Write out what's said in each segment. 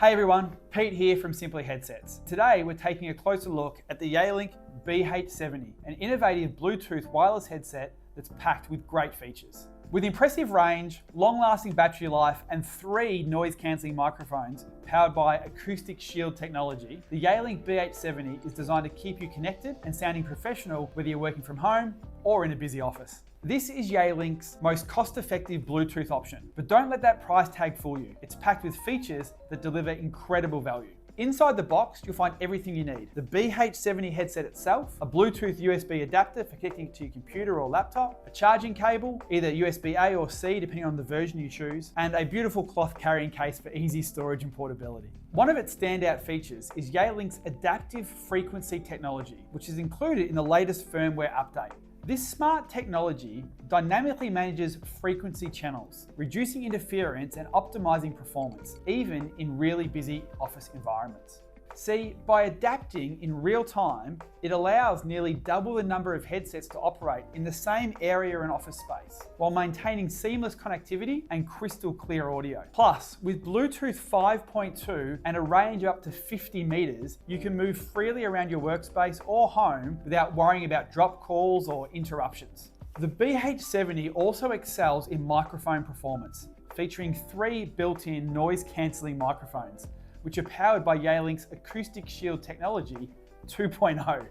Hey everyone, Pete here from Simply Headsets. Today we're taking a closer look at the Yealink BH70, an innovative Bluetooth wireless headset that's packed with great features. With impressive range, long-lasting battery life, and 3 noise-cancelling microphones powered by acoustic shield technology, the Yealink BH70 is designed to keep you connected and sounding professional whether you're working from home or in a busy office. This is Yealink's most cost-effective Bluetooth option, but don't let that price tag fool you. It's packed with features that deliver incredible value. Inside the box, you'll find everything you need. The BH70 headset itself, a Bluetooth USB adapter for connecting to your computer or laptop, a charging cable, either USB-A or C depending on the version you choose, and a beautiful cloth carrying case for easy storage and portability. One of its standout features is Yealink's adaptive frequency technology, which is included in the latest firmware update. This smart technology dynamically manages frequency channels, reducing interference and optimizing performance, even in really busy office environments. See, by adapting in real time, it allows nearly double the number of headsets to operate in the same area and office space, while maintaining seamless connectivity and crystal clear audio. Plus, with Bluetooth 5.2 and a range of up to 50 meters, you can move freely around your workspace or home without worrying about drop calls or interruptions. The BH70 also excels in microphone performance, featuring 3 built-in noise-cancelling microphones, which are powered by Yealink's Acoustic Shield Technology 2.0.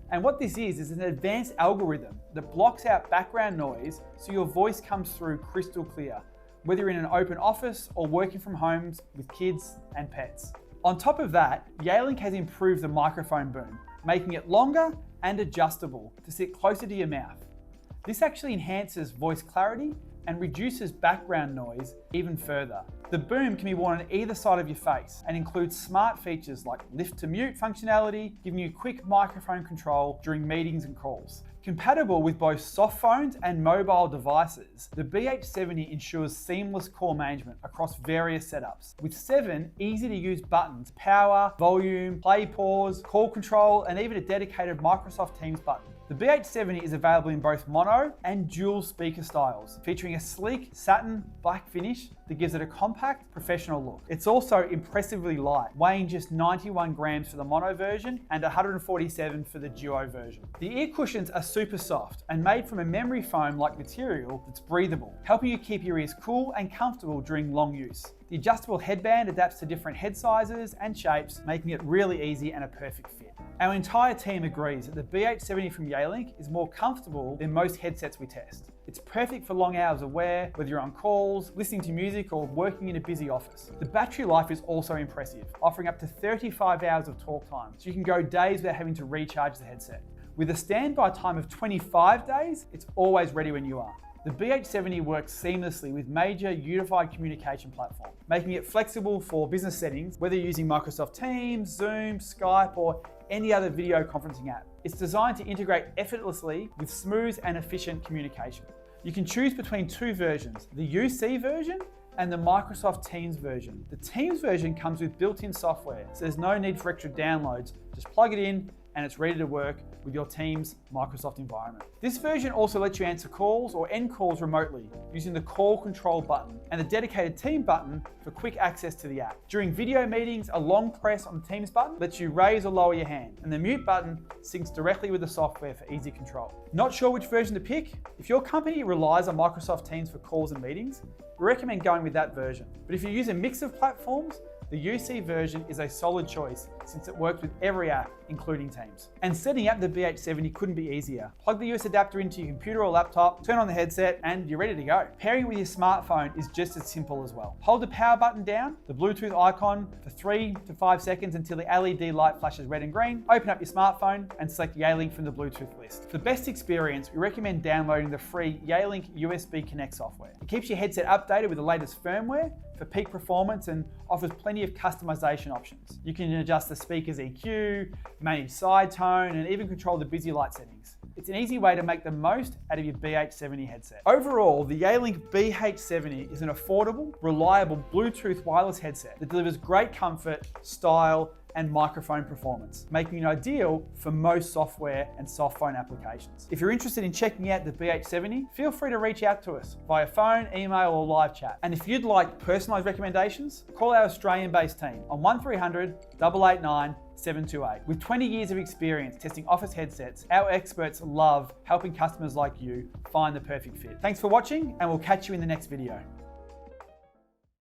And what this is an advanced algorithm that blocks out background noise so your voice comes through crystal clear, whether you're in an open office or working from homes with kids and pets. On top of that, Yealink has improved the microphone boom, making it longer and adjustable to sit closer to your mouth. This actually enhances voice clarity and reduces background noise even further. The boom can be worn on either side of your face and includes smart features like lift to mute functionality, giving you quick microphone control during meetings and calls. Compatible with both soft phones and mobile devices, the BH70 ensures seamless call management across various setups. With 7 easy-to-use buttons, power, volume, play, pause, call control, and even a dedicated Microsoft Teams button. The BH70 is available in both mono and dual speaker styles, featuring a sleek satin black finish that gives it a compact, professional look. It's also impressively light, weighing just 91 grams for the mono version and 147 for the duo version. The ear cushions are super soft and made from a memory foam-like material that's breathable, helping you keep your ears cool and comfortable during long use. The adjustable headband adapts to different head sizes and shapes, making it really easy and a perfect fit. Our entire team agrees that the BH70 from Yealink is more comfortable than most headsets we test. It's perfect for long hours of wear, whether you're on calls, listening to music, or working in a busy office. The battery life is also impressive, offering up to 35 hours of talk time, so you can go days without having to recharge the headset. With a standby time of 25 days, it's always ready when you are. The BH70 works seamlessly with major unified communication platforms, making it flexible for business settings, whether you're using Microsoft Teams, Zoom, Skype, or any other video conferencing app. It's designed to integrate effortlessly with smooth and efficient communication. You can choose between 2 versions, the UC version and the Microsoft Teams version. The Teams version comes with built-in software, so there's no need for extra downloads. Just plug it in and it's ready to work with your team's Microsoft environment. This version also lets you answer calls or end calls remotely using the call control button and the dedicated team button for quick access to the app. During video meetings, a long press on the Teams button lets you raise or lower your hand, and the mute button syncs directly with the software for easy control. Not sure which version to pick? If your company relies on Microsoft Teams for calls and meetings, we recommend going with that version. But if you use a mix of platforms, the UC version is a solid choice since it works with every app, including Teams. And setting up the BH70 couldn't be easier. Plug the US adapter into your computer or laptop, turn on the headset, and you're ready to go. Pairing it with your smartphone is just as simple as well. Hold the power button down, the Bluetooth icon for 3 to 5 seconds until the LED light flashes red and green. Open up your smartphone and select Yealink from the Bluetooth list. For best experience, we recommend downloading the free Yealink USB Connect software. It keeps your headset updated with the latest firmware for peak performance and offers plenty of customization options. You can adjust the speaker's EQ, manage side tone, and even control the busy light settings. It's an easy way to make the most out of your BH70 headset. Overall, the Yealink BH70 is an affordable, reliable Bluetooth wireless headset that delivers great comfort, style, and microphone performance, making it ideal for most software and softphone applications. If you're interested in checking out the BH70, feel free to reach out to us via phone, email, or live chat. And if you'd like personalised recommendations, call our Australian-based team on 1300 889 728. With 20 years of experience testing office headsets, our experts love helping customers like you find the perfect fit. Thanks for watching, and we'll catch you in the next video.